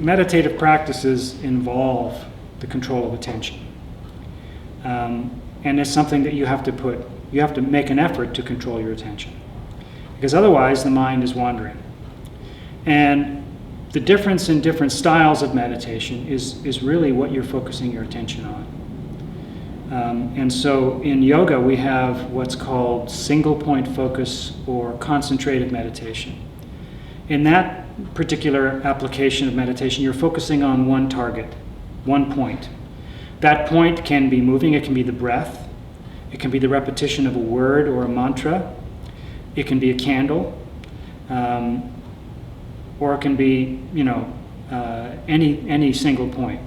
meditative practices involve the control of attention. And it's something that you have to make an effort to control your attention. Because otherwise the mind is wandering. And the difference in different styles of meditation is really what you're focusing your attention on. And so in yoga we have what's called single point focus or concentrated meditation. In that particular application of meditation, you're focusing on one target, one point. That point can be moving, it can be the breath, it can be the repetition of a word or a mantra, it can be a candle, or it can be, any single point.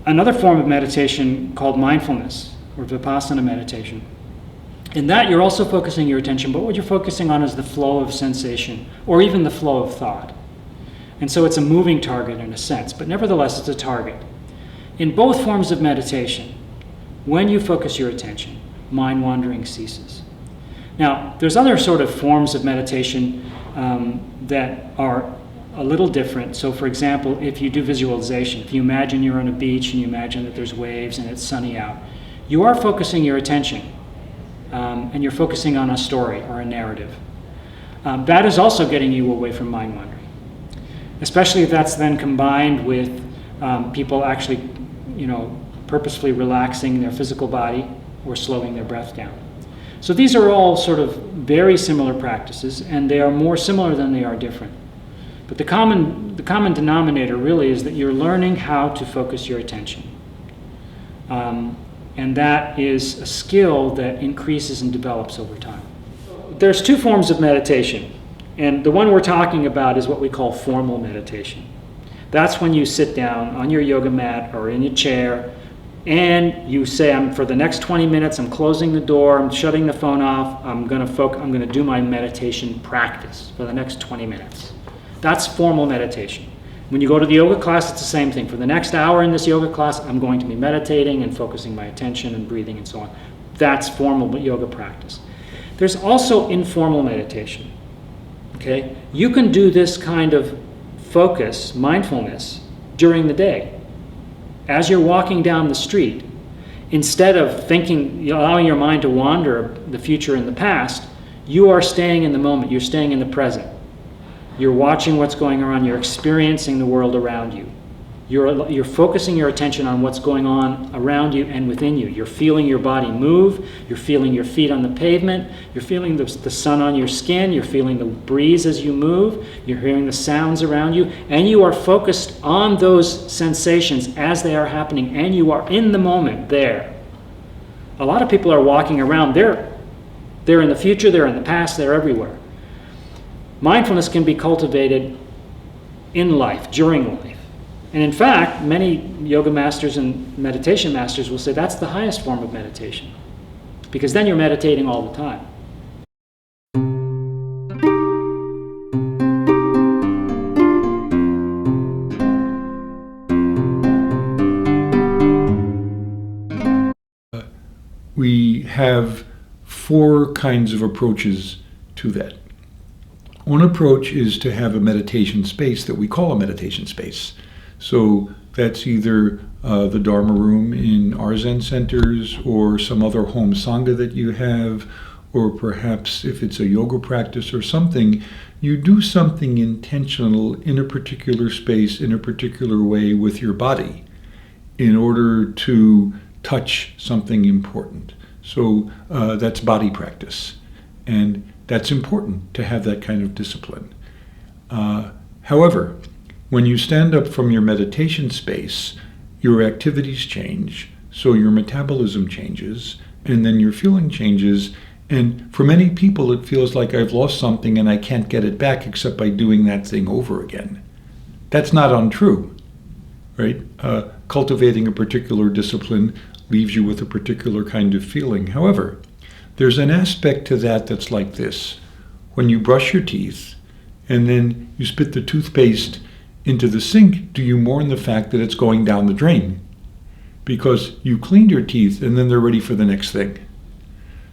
Another form of meditation called mindfulness or Vipassana meditation. In that you're also focusing your attention, but what you're focusing on is the flow of sensation or even the flow of thought. And so it's a moving target in a sense, but nevertheless it's a target. In both forms of meditation, when you focus your attention, mind wandering ceases. Now, there's other sort of forms of meditation that are a little different. So for example, if you do visualization, if you imagine you're on a beach and you imagine that there's waves and it's sunny out, you are focusing your attention and you're focusing on a story or a narrative. That is also getting you away from mind wandering, especially if that's then combined with people actually, purposefully relaxing their physical body or slowing their breath down. So these are all sort of very similar practices, and they are more similar than they are different. But the common denominator really is that you're learning how to focus your attention. And that is a skill that increases and develops over time. There's two forms of meditation, and the one we're talking about is what we call formal meditation. That's when you sit down on your yoga mat or in your chair, and you say, for the next 20 minutes, I'm closing the door, I'm shutting the phone off, I'm going to do my meditation practice for the next 20 minutes. That's formal meditation. When you go to the yoga class, it's the same thing. For the next hour in this yoga class, I'm going to be meditating and focusing my attention and breathing and so on. That's formal yoga practice. There's also informal meditation. Okay? You can do this kind of focus, mindfulness, during the day. As you're walking down the street, instead of allowing your mind to wander the future and the past, you are staying in the moment, you're staying in the present. You're watching what's going on, you're experiencing the world around you. You're focusing your attention on what's going on around you and within you. You're feeling your body move, you're feeling your feet on the pavement, you're feeling the sun on your skin, you're feeling the breeze as you move, you're hearing the sounds around you, and you are focused on those sensations as they are happening, and you are in the moment there. A lot of people are walking around, they're in the future, they're in the past, they're everywhere. Mindfulness can be cultivated in life, during life. And in fact, many yoga masters and meditation masters will say that's the highest form of meditation, because then you're meditating all the time. We have four kinds of approaches to that. One approach is to have a meditation space that we call a meditation space. So that's either the Dharma room in our Zen centers or some other home sangha that you have, or perhaps if it's a yoga practice or something, you do something intentional in a particular space, in a particular way with your body in order to touch something important. So that's body practice. And that's important to have that kind of discipline. However, when you stand up from your meditation space, your activities change, so your metabolism changes, and then your feeling changes. And for many people, it feels like I've lost something and I can't get it back except by doing that thing over again. That's not untrue, right? Cultivating a particular discipline leaves you with a particular kind of feeling. However, there's an aspect to that that's like this. When you brush your teeth and then you spit the toothpaste into the sink, do you mourn the fact that it's going down the drain? Because you cleaned your teeth and then they're ready for the next thing.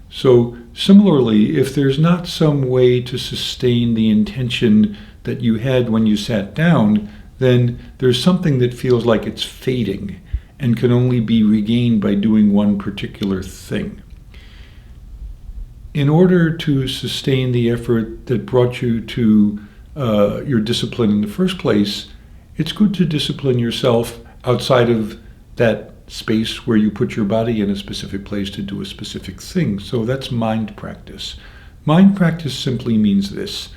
So similarly, if there's not some way to sustain the intention that you had when you sat down, then there's something that feels like it's fading and can only be regained by doing one particular thing. In order to sustain the effort that brought you to your discipline in the first place, it's good to discipline yourself outside of that space where you put your body in a specific place to do a specific thing. So that's mind practice. Mind practice simply means this.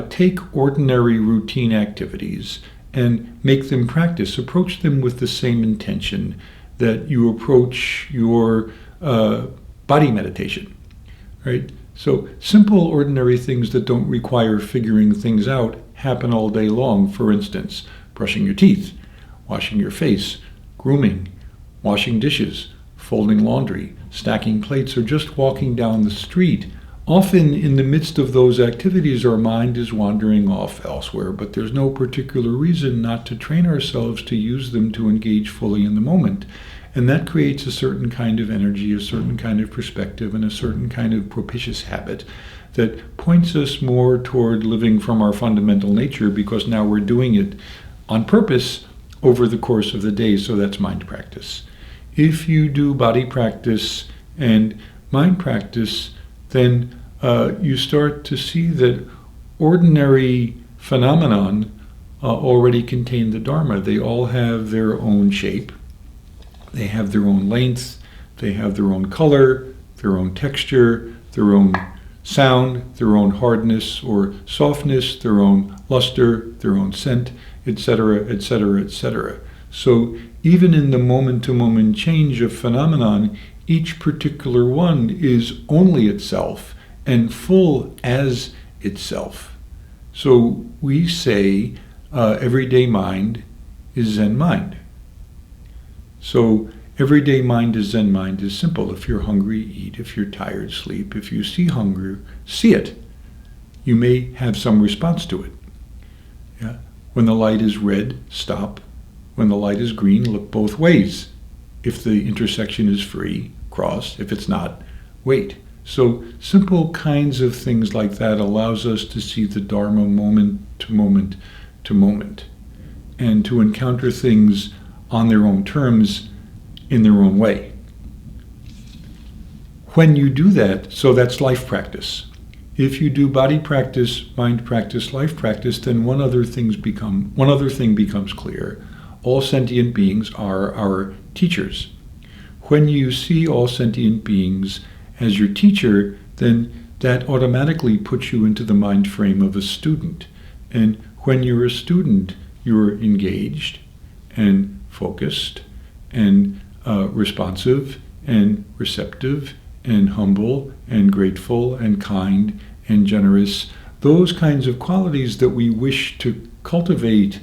Take ordinary routine activities and make them practice. Approach them with the same intention that you approach your body meditation, right? So simple, ordinary things that don't require figuring things out happen all day long. For instance, brushing your teeth, washing your face, grooming, washing dishes, folding laundry, stacking plates, or just walking down the street. Often in the midst of those activities, our mind is wandering off elsewhere, but there's no particular reason not to train ourselves to use them to engage fully in the moment. And that creates a certain kind of energy, a certain kind of perspective, and a certain kind of propitious habit that points us more toward living from our fundamental nature, because now we're doing it on purpose over the course of the day. So that's mind practice. If you do body practice and mind practice, then you start to see that ordinary phenomenon already contain the Dharma. They all have their own shape. They have their own length. They have their own color, their own texture, their own sound, their own hardness or softness, their own luster, their own scent, etc., etc., etc. So even in the moment-to-moment change of phenomenon, each particular one is only itself and full as itself. So we say everyday mind is Zen mind. So everyday mind is Zen mind is simple. If you're hungry, eat. If you're tired, sleep. If you see hunger, see it. You may have some response to it. Yeah? When the light is red, stop. When the light is green, look both ways. If the intersection is free, cross. If it's not, wait. So simple kinds of things like that allows us to see the Dharma moment to moment to moment, and to encounter things on their own terms in their own way. When you do that, so that's life practice. If you do body practice, mind practice, life practice, then one other thing becomes clear. All sentient beings are our teachers. When you see all sentient beings as your teacher, then that automatically puts you into the mind frame of a student. And when you're a student, you're engaged and focused and responsive and receptive and humble and grateful and kind and generous. Those kinds of qualities that we wish to cultivate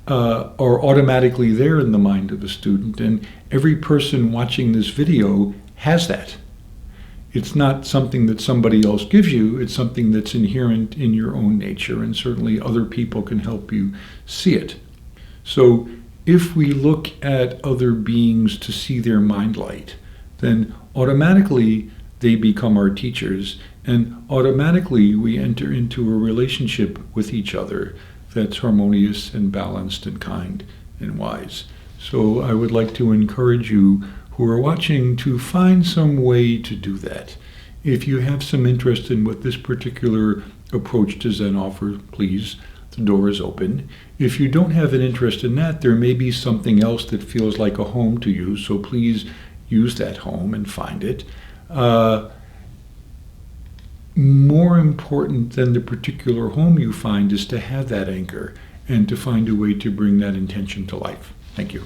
are automatically there in the mind of a student, and every person watching this video has that. It's not something that somebody else gives you, it's something that's inherent in your own nature, and certainly other people can help you see it. So if we look at other beings to see their mind light, then automatically they become our teachers, and automatically we enter into a relationship with each other that's harmonious and balanced and kind and wise. So I would like to encourage you who are watching to find some way to do that. If you have some interest in what this particular approach to Zen offers, please, the door is open. If you don't have an interest in that, there may be something else that feels like a home to you, so please use that home and find it. More important than the particular home you find is to have that anchor and to find a way to bring that intention to life. Thank you.